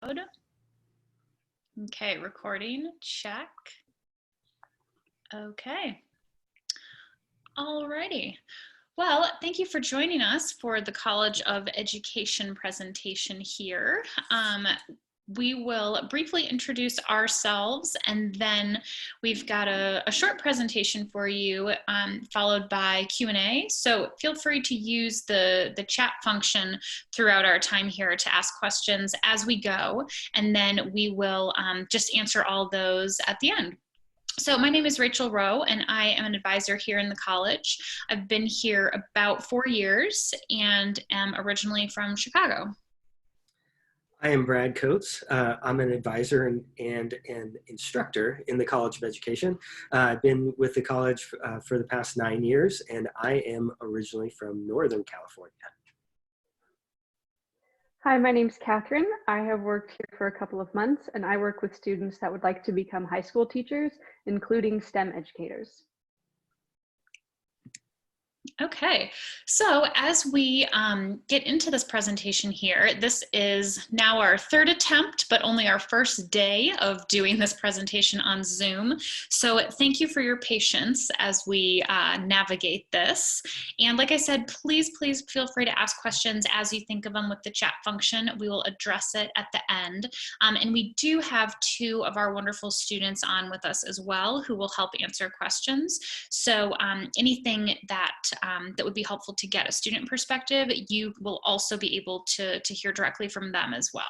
Okay, recording, check. Okay. Alrighty. Well, thank you for joining us for the College of Education presentation here. We will briefly introduce ourselves, and then we've got a short presentation for you, followed by Q&A. So feel free to use the chat function throughout our time here to ask questions as we go, and then we will just answer all those at the end. So my name is Rachel Rowe, and I am an advisor here in the college. I've been here about 4 years and am originally from Chicago. I am Brad Coates. I'm an advisor and an instructor in the College of Education. I've been with the college for the past 9 years, and I am originally from Northern California. Hi, my name's Catherine. I have worked here for a couple of months, and I work with students that would like to become high school teachers, including STEM educators. Okay, so as we get into this presentation here, this is now our third attempt, but only our first day of doing this presentation on Zoom. So thank you for your patience as we navigate this. And like I said, please feel free to ask questions as you think of them with the chat function. We will address it at the end. And we do have 2 of our wonderful students on with us as well who will help answer questions. So anything that would be helpful to get a student perspective, you will also be able to hear directly from them as well.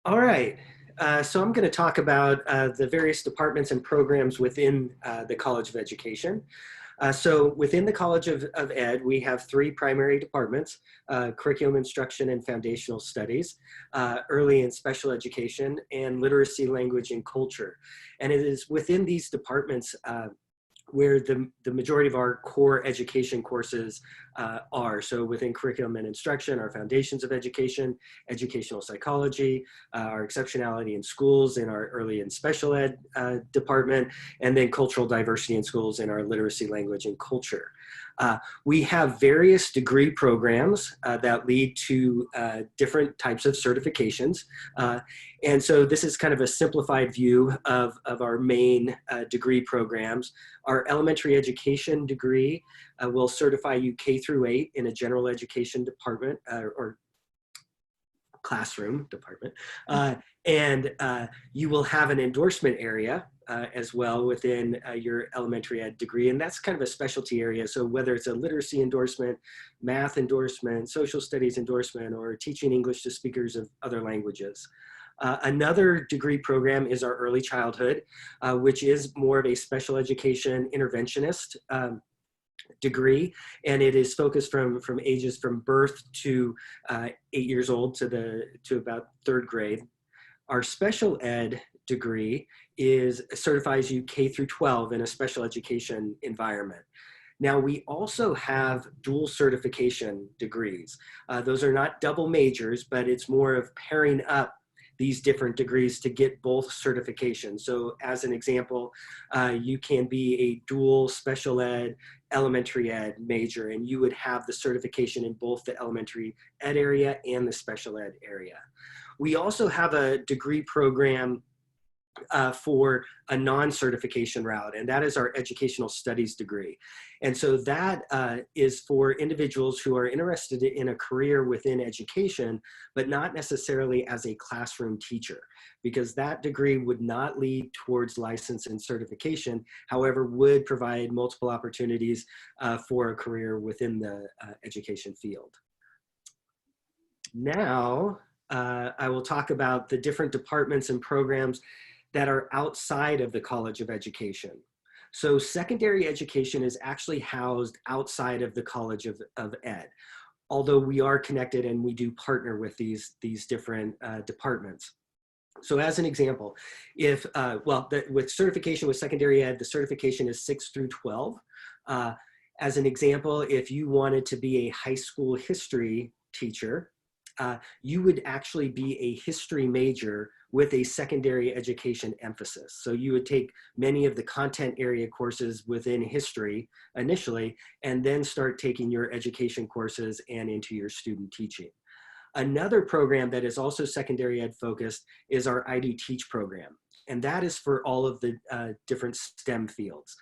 All right, so I'm going to talk about the various departments and programs within the College of Education. So within the College of Ed, we have 3 primary departments: curriculum instruction and foundational studies, early and special education, and literacy, language, and culture. And it is within these departments where the majority of our core education courses are. So within curriculum and instruction, our foundations of education, educational psychology, our exceptionality in schools in our early and special ed department, and then cultural diversity in schools in our literacy, language, and culture. We have various degree programs that lead to different types of certifications. And so this is kind of a simplified view of our main degree programs. Our elementary education degree will certify you K through 8 in a general education department or classroom department. And you will have an endorsement area as well within your elementary ed degree. And that's kind of a specialty area. So whether it's a literacy endorsement, math endorsement, social studies endorsement, or teaching English to speakers of other languages. Another degree program is our early childhood, which is more of a special education interventionist degree, and it is focused from ages from birth to 8 years old to about 3rd grade. Our special ed degree certifies you K through 12 in a special education environment. Now, we also have dual certification degrees. Those are not double majors, but it's more of pairing up these different degrees to get both certifications. So as an example, you can be a dual special ed, elementary ed major, and you would have the certification in both the elementary ed area and the special ed area. We also have a degree program for a non-certification route, and that is our educational studies degree. And so that is for individuals who are interested in a career within education, but not necessarily as a classroom teacher, because that degree would not lead towards license and certification, however, would provide multiple opportunities for a career within the education field. Now, I will talk about the different departments and programs that are outside of the College of Education. So secondary education is actually housed outside of the College of Ed, although we are connected and we do partner with these different departments. So as an example, if, with certification with secondary ed, the certification is 6 through 12. As an example, if you wanted to be a high school history teacher, you would actually be a history major with a secondary education emphasis. So you would take many of the content area courses within history initially, and then start taking your education courses and into your student teaching. Another program that is also secondary ed focused is our I Do Teach program. And that is for all of the different STEM fields.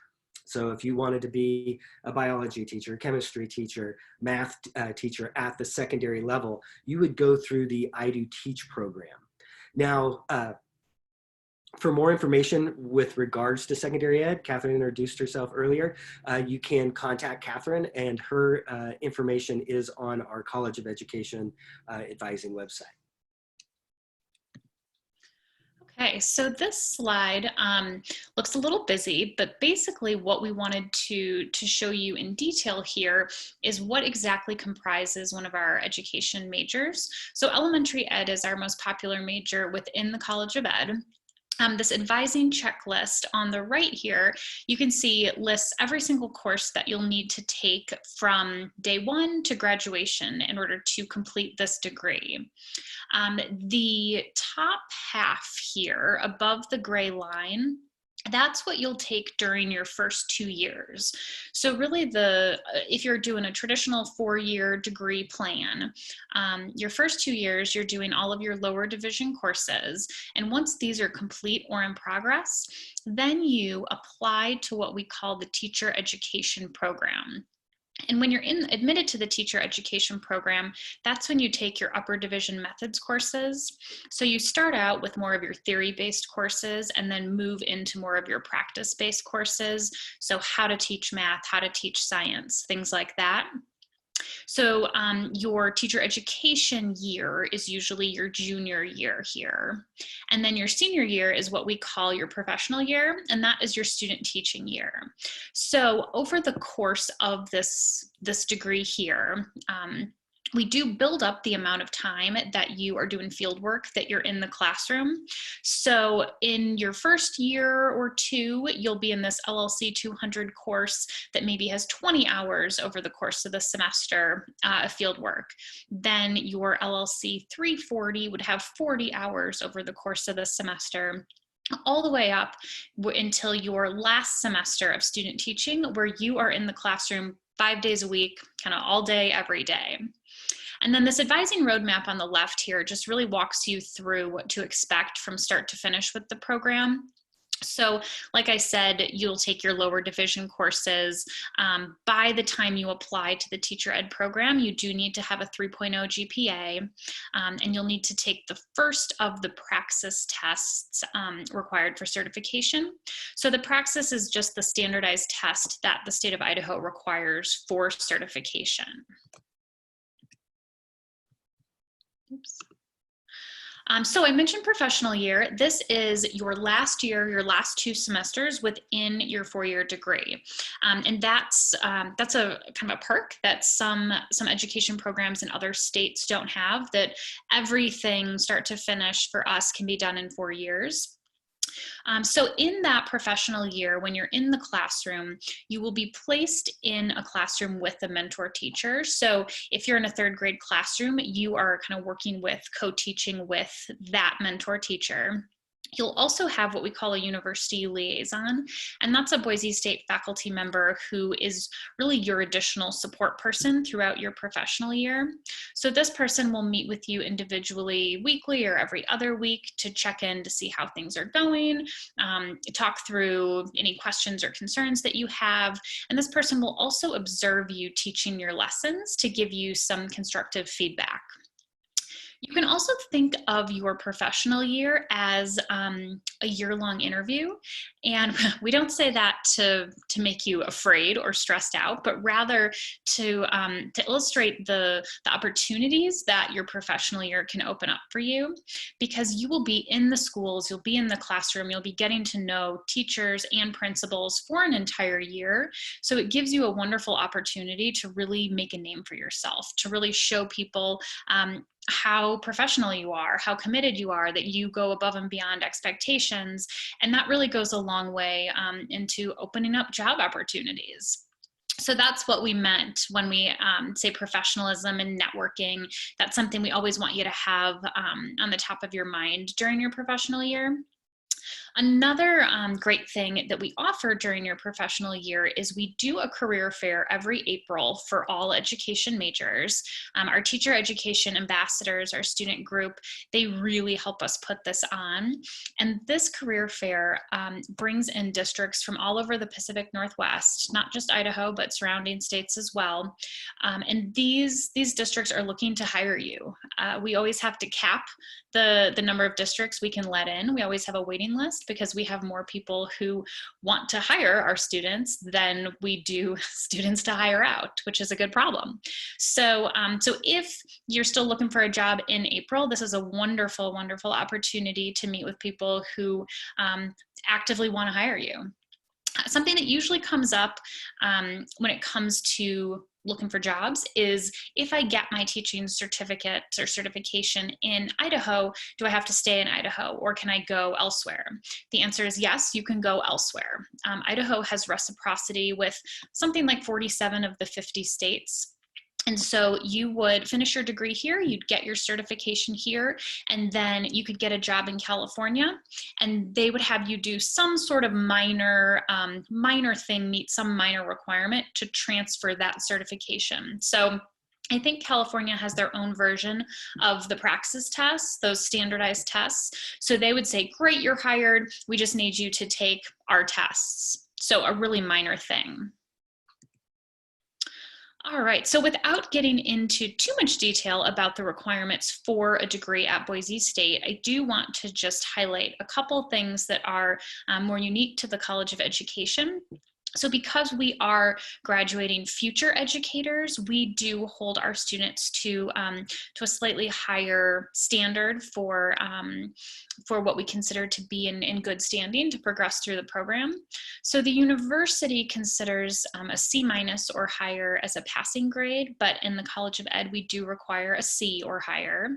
So if you wanted to be a biology teacher, chemistry teacher, math teacher at the secondary level, you would go through the I Do Teach program. Now, for more information with regards to secondary ed, Catherine introduced herself earlier. You can contact Catherine, and her information is on our College of Education advising website. Okay, so this slide looks a little busy, but basically what we wanted to show you in detail here is what exactly comprises one of our education majors. So elementary ed is our most popular major within the College of Ed. This advising checklist on the right here, you can see it lists every single course that you'll need to take from day one to graduation in order to complete this degree. The top half here above the gray line, that's what you'll take during your first 2 years. So really if you're doing a traditional 4-year degree plan, your first 2 years, you're doing all of your lower division courses. And once these are complete or in progress, then you apply to what we call the teacher education program. And when you're admitted to the teacher education program, that's when you take your upper division methods courses. So you start out with more of your theory-based courses and then move into more of your practice-based courses. So how to teach math, how to teach science, things like that. So your teacher education year is usually your junior year here. And then your senior year is what we call your professional year, and that is your student teaching year. So over the course of this degree here, we do build up the amount of time that you are doing field work, that you're in the classroom. So in your first year or two, you'll be in this LLC 200 course that maybe has 20 hours over the course of the semester of field work. Then your LLC 340 would have 40 hours over the course of the semester, all the way up until your last semester of student teaching, where you are in the classroom 5 days a week, kind of all day, every day. And then this advising roadmap on the left here just really walks you through what to expect from start to finish with the program. So like I said, you'll take your lower division courses. By the time you apply to the teacher ed program, you do need to have a 3.0 GPA, and you'll need to take the first of the praxis tests required for certification. So the praxis is just the standardized test that the state of Idaho requires for certification. Oops. So I mentioned professional year. This is your last year, your last 2 semesters within your 4-year degree. And that's a kind of a perk that some education programs in other states don't have, that everything start to finish for us can be done in 4 years. So in that professional year, when you're in the classroom, you will be placed in a classroom with a mentor teacher. So if you're in a 3rd grade classroom, you are kind of working with, co-teaching with that mentor teacher. You'll also have what we call a university liaison, and that's a Boise State faculty member who is really your additional support person throughout your professional year. So this person will meet with you individually weekly or every other week to check in to see how things are going, talk through any questions or concerns that you have. And this person will also observe you teaching your lessons to give you some constructive feedback. You can also think of your professional year as a year-long interview. And we don't say that to make you afraid or stressed out, but rather to illustrate the opportunities that your professional year can open up for you, because you will be in the schools, you'll be in the classroom, you'll be getting to know teachers and principals for an entire year. So it gives you a wonderful opportunity to really make a name for yourself, to really show people how professional you are, how committed you are, that you go above and beyond expectations. And that really goes a long way into opening up job opportunities. So that's what we meant when we say professionalism and networking. That's something we always want you to have on the top of your mind during your professional year. Another great thing that we offer during your professional year is we do a career fair every April for all education majors. Our teacher education ambassadors, our student group, they really help us put this on. And this career fair brings in districts from all over the Pacific Northwest, not just Idaho, but surrounding states as well. And these districts are looking to hire you. We always have to cap the number of districts we can let in. We always have a waiting list because we have more people who want to hire our students than we do students to hire out, which is a good problem. So, so if you're still looking for a job in April, this is a wonderful, wonderful opportunity to meet with people who actively want to hire you. Something that usually comes up when it comes to looking for jobs is, if I get my teaching certificate or certification in Idaho, do I have to stay in Idaho, or can I go elsewhere? The answer is yes, you can go elsewhere. Idaho has reciprocity with something like 47 of the 50 states. And so you would finish your degree here, you'd get your certification here, and then you could get a job in California, and they would have you do some sort of minor thing, meet some minor requirement to transfer that certification. So I think California has their own version of the praxis tests, those standardized tests. So they would say, great, you're hired, we just need you to take our tests. So a really minor thing. All right, so without getting into too much detail about the requirements for a degree at Boise State, I do want to just highlight a couple things that are more unique to the College of Education. So because we are graduating future educators, we do hold our students to a slightly higher standard for what we consider to be in good standing to progress through the program. So the university considers a C- or higher as a passing grade, but in the College of Ed, we do require a C or higher.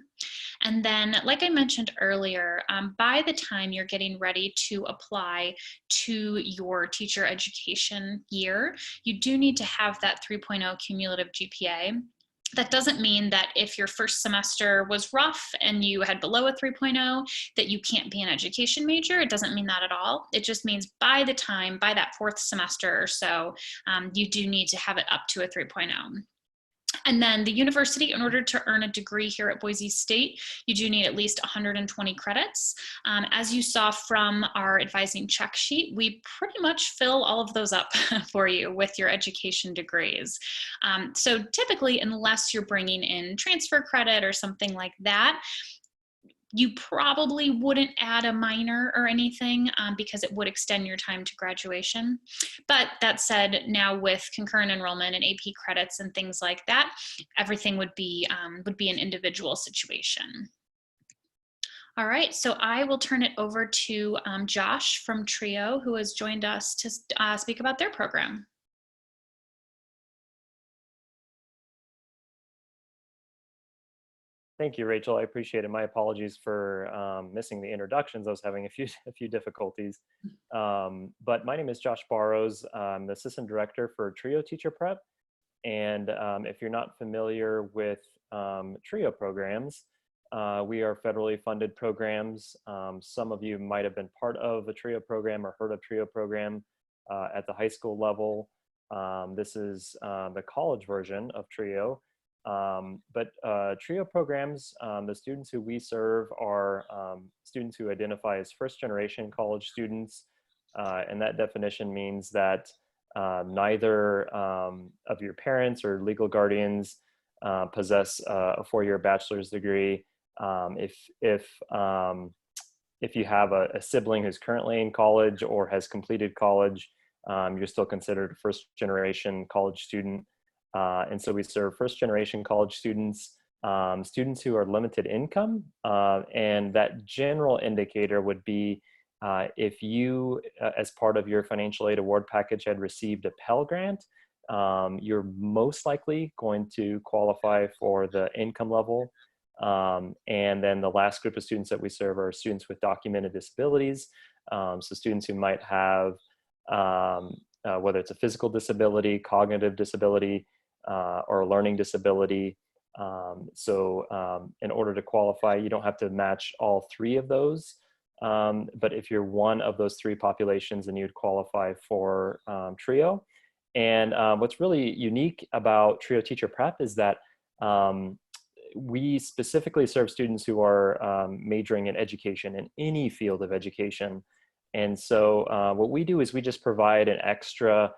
And then, like I mentioned earlier, by the time you're getting ready to apply to your teacher education year, you do need to have that 3.0 cumulative GPA. That doesn't mean that if your first semester was rough and you had below a 3.0, that you can't be an education major. It doesn't mean that at all. It just means by that fourth semester or so, you do need to have it up to a 3.0. And then the university, in order to earn a degree here at Boise State, you do need at least 120 credits. As you saw from our advising check sheet, we pretty much fill all of those up for you with your education degrees. So typically, unless you're bringing in transfer credit or something like that, you probably wouldn't add a minor or anything because it would extend your time to graduation. But that said, now with concurrent enrollment and AP credits and things like that, everything would be an individual situation. All right, so I will turn it over to Josh from TRIO, who has joined us to speak about their program. Thank you, Rachel. I appreciate it. My apologies for missing the introductions. I was having a few difficulties. But my name is Josh Barrows. I'm the Assistant Director for TRIO Teacher Prep. And if you're not familiar with TRIO programs, we are federally funded programs. Some of you might have been part of a TRIO program or heard of TRIO program at the high school level. This is the college version of TRIO. But TRIO programs, the students who we serve are students who identify as first-generation college students, and that definition means that neither of your parents or legal guardians possess a four-year bachelor's degree. If you have a sibling who's currently in college or has completed college, you're still considered a first-generation college student. And so we serve first-generation college students, students who are limited income, and that general indicator would be if you, as part of your financial aid award package, had received a Pell Grant, you're most likely going to qualify for the income level. And then the last group of students that we serve are students with documented disabilities, so students who might have, whether it's a physical disability, cognitive disability, or a learning disability. So in order to qualify, you don't have to match all three of those. But if you're one of those three populations, then you'd qualify for TRIO. And what's really unique about TRIO Teacher Prep is that we specifically serve students who are majoring in education, in any field of education. And so what we do is we just provide an extra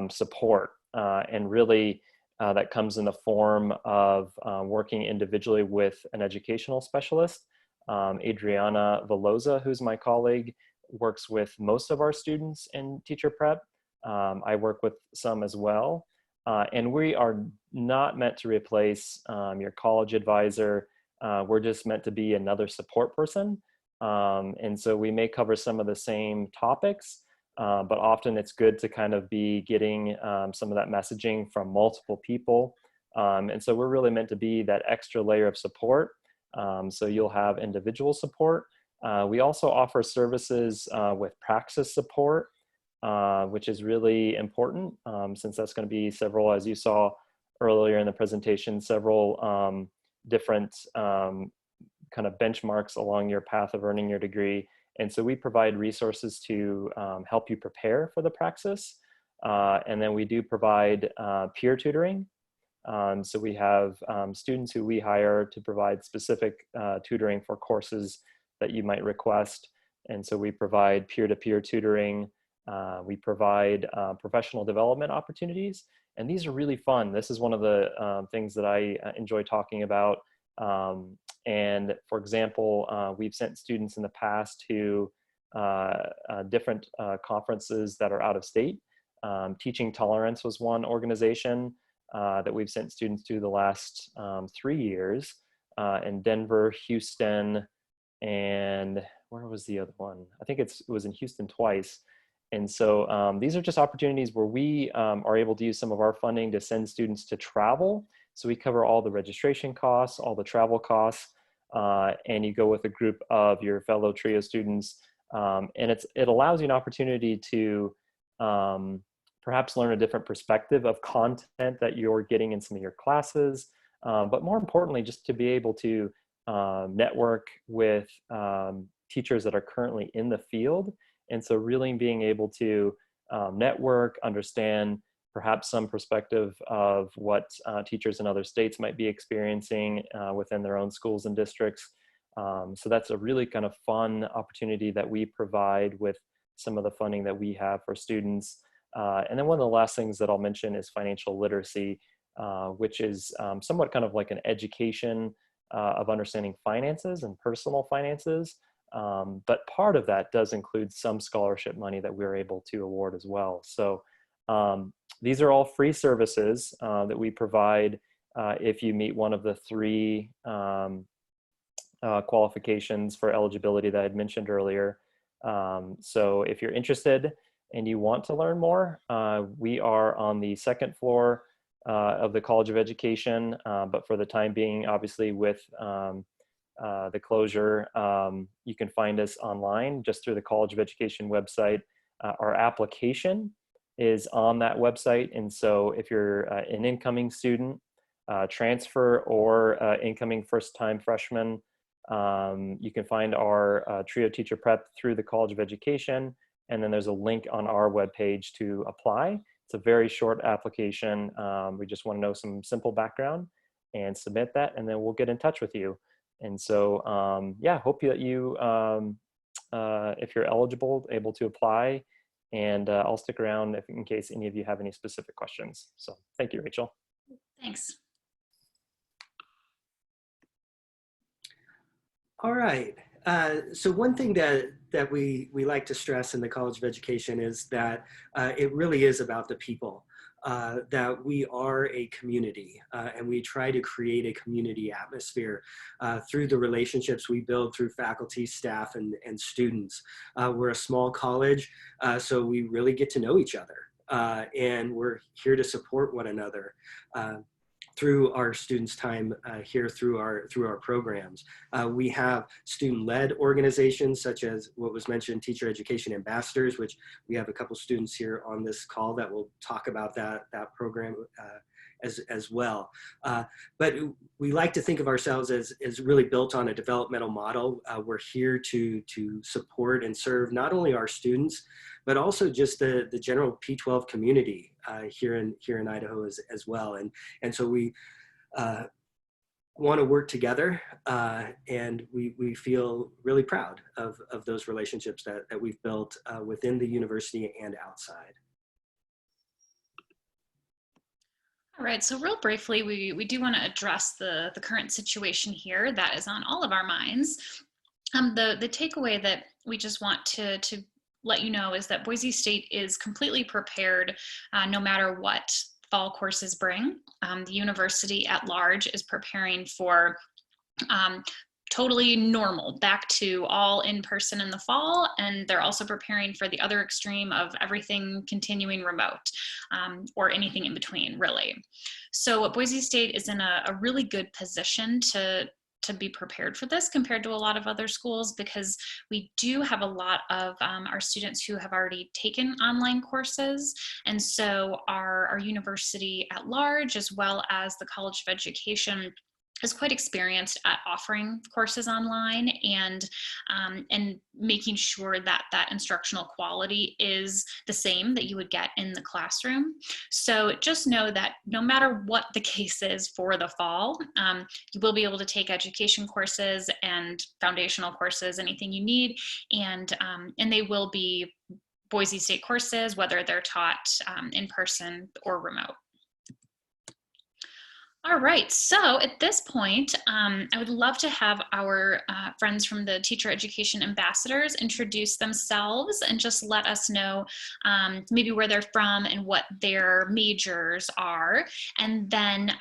support, and really that comes in the form of working individually with an educational specialist. Adriana Veloza, who's my colleague, works with most of our students in teacher prep. I work with some as well. And we are not meant to replace your college advisor. We're just meant to be another support person. And so we may cover some of the same topics, but often it's good to kind of be getting some of that messaging from multiple people. And so we're really meant to be that extra layer of support. So you'll have individual support. We also offer services with praxis support, which is really important, since that's going to be several, as you saw earlier in the presentation, several different kind of benchmarks along your path of earning your degree. And so we provide resources to help you prepare for the praxis. And then we do provide peer tutoring. So we have students who we hire to provide specific tutoring for courses that you might request. And so we provide peer-to-peer tutoring. We provide professional development opportunities. And these are really fun. This is one of the things that I enjoy talking about. And for example, we've sent students in the past to different conferences that are out of state. Teaching Tolerance was one organization that we've sent students to the last 3 years, in Denver, Houston, and where was the other one? I think it was in Houston twice. And so these are just opportunities where we are able to use some of our funding to send students to travel. So we cover all the registration costs, all the travel costs, and you go with a group of your fellow TRIO students. And it allows you an opportunity to perhaps learn a different perspective of content that you're getting in some of your classes, but more importantly, just to be able to network with teachers that are currently in the field. And so really being able to network, understand perhaps some perspective of what teachers in other states might be experiencing within their own schools and districts. So that's a really kind of fun opportunity that we provide with some of the funding that we have for students. And then one of the last things that I'll mention is financial literacy, which is somewhat kind of like an education of understanding finances and personal finances. But part of that does include some scholarship money that we're able to award as well. So these are all free services that we provide if you meet one of the three qualifications for eligibility that I had mentioned earlier. So if you're interested and you want to learn more, we are on the second floor of the College of Education, but for the time being, obviously with the closure, you can find us online just through the College of Education website. Our application is on that website. And so if you're an incoming student, transfer, or incoming first-time freshman, you can find our TRIO Teacher Prep through the College of Education. And then there's a link on our webpage to apply. It's a very short application. We just want to know some simple background and submit that, and then we'll get in touch with you. And so, yeah, hope that you, if you're eligible, able to apply, and I'll stick around in case any of you have any specific questions. So thank you, Rachel. Thanks. All right. So one thing that we like to stress in the College of Education is that it really is about the people, that we are a community, and we try to create a community atmosphere through the relationships we build through faculty, staff, and students. We're a small college, so we really get to know each other, and we're here to support one another through our students' time here through our programs. We have student-led organizations such as what was mentioned, Teacher Education Ambassadors, which we have a couple students here on this call that will talk about that program as well. But we like to think of ourselves as really built on a developmental model. We're here to support and serve not only our students, but also just the general P12 community here in Idaho as well. And so we want to work together, and we feel really proud of those relationships that we've built within the university and outside. All right, so real briefly, we do want to address the current situation here that is on all of our minds. The takeaway that we just want to let you know is that Boise State is completely prepared no matter what fall courses bring. The university at large is preparing for totally normal, back to all in person in the fall, and they're also preparing for the other extreme of everything continuing remote, or anything in between, really. So Boise State is in a really good position to be prepared for this compared to a lot of other schools, because we do have a lot of our students who have already taken online courses. And so our university at large, as well as the College of Education, is quite experienced at offering courses online and making sure that instructional quality is the same that you would get in the classroom. So just know that no matter what the case is for the fall, you will be able to take education courses and foundational courses, anything you need, and they will be Boise State courses, whether they're taught in person or remote. All right, so at this point, I would love to have our friends from the Teacher Education Ambassadors introduce themselves and just let us know maybe where they're from and what their majors are. And then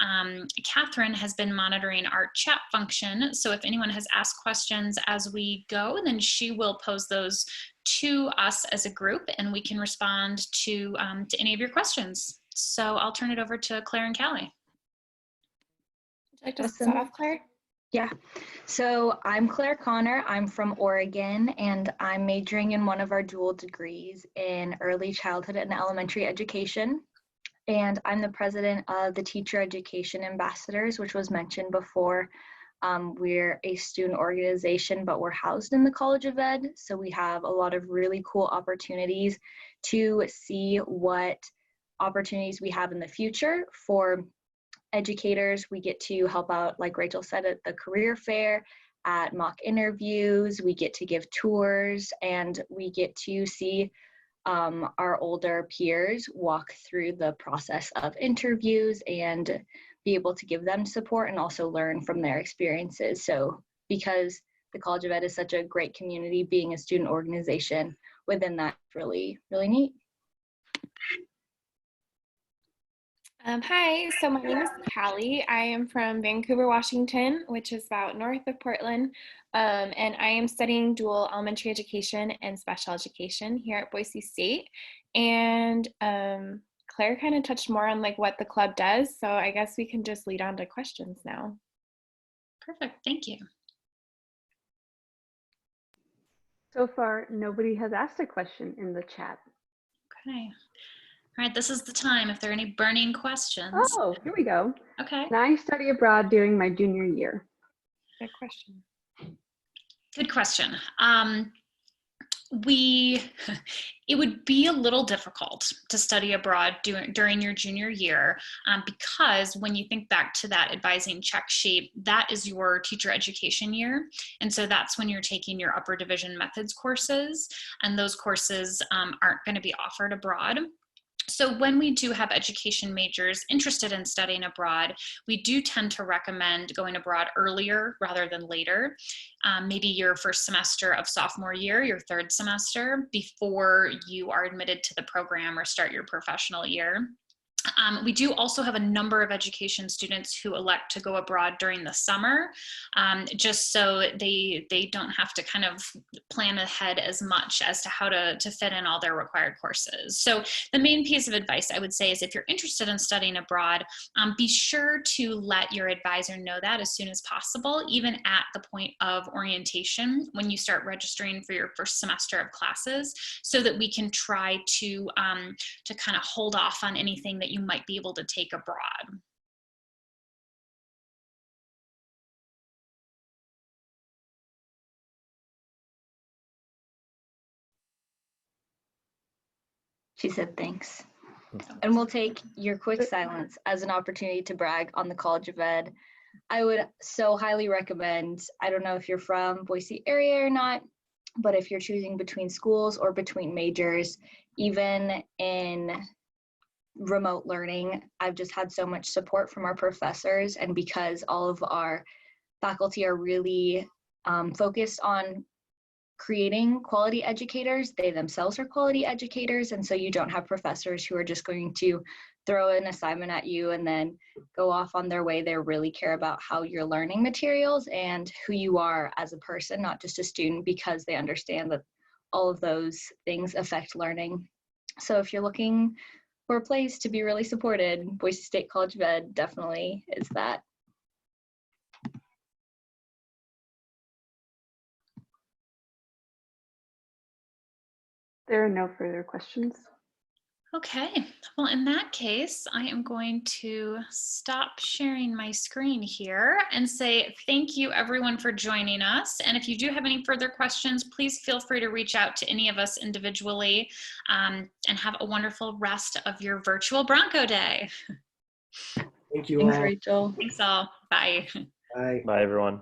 Catherine has been monitoring our chat function, so if anyone has asked questions as we go, then she will pose those to us as a group and we can respond to any of your questions. So I'll turn it over to Claire and Callie. Would you like to start off, Claire? Yeah. So I'm Claire Connor. I'm from Oregon, and I'm majoring in one of our dual degrees in early childhood and elementary education. And I'm the president of the Teacher Education Ambassadors, which was mentioned before. We're a student organization, but we're housed in the College of Ed. So we have a lot of really cool opportunities to see what opportunities we have in the future for educators. We get to help out, like Rachel said, at the career fair, at mock interviews, we get to give tours, and we get to see our older peers walk through the process of interviews and be able to give them support and also learn from their experiences. So because the College of Ed is such a great community, being a student organization within that is really, really neat. Hi, so my name is Callie. I am from Vancouver, Washington, which is about north of Portland, and I am studying dual elementary education and special education here at Boise State. And Claire kind of touched more on like what the club does, so I guess we can just lead on to questions now. Perfect, thank you. So far, nobody has asked a question in the chat. Okay. All right, this is the time if there are any burning questions. Oh, here we go. Okay. Can I study abroad during my junior year? Good question. Good question. It would be a little difficult to study abroad during your junior year because when you think back to that advising check sheet, that is your teacher education year. And so that's when you're taking your upper division methods courses, and those courses aren't going to be offered abroad. So when we do have education majors interested in studying abroad, we do tend to recommend going abroad earlier rather than later. Maybe your first semester of sophomore year, your third semester, before you are admitted to the program or start your professional year. We do also have a number of education students who elect to go abroad during the summer, just so they don't have to kind of plan ahead as much as to how to fit in all their required courses. So the main piece of advice I would say is if you're interested in studying abroad, be sure to let your advisor know that as soon as possible, even at the point of orientation when you start registering for your first semester of classes, so that we can try to kind of hold off on anything that you might be able to take abroad. She said thanks. And we'll take your quick silence as an opportunity to brag on the College of Ed. I would so highly recommend, I don't know if you're from Boise area or not, but if you're choosing between schools or between majors, even in remote learning, I've just had so much support from our professors. And because all of our faculty are really focused on creating quality educators, they themselves are quality educators. And so you don't have professors who are just going to throw an assignment at you and then go off on their way. They really care about how you're learning materials and who you are as a person, not just a student, because they understand that all of those things affect learning. So if you're looking for a place to be really supported, Boise State College of Ed definitely is that. There are no further questions. Okay, well, in that case, I am going to stop sharing my screen here and say thank you everyone for joining us. And if you do have any further questions, please feel free to reach out to any of us individually, and have a wonderful rest of your Virtual Bronco Day. Thank you Thanks, all. Rachel. Thanks all. Bye. Bye. Bye, everyone.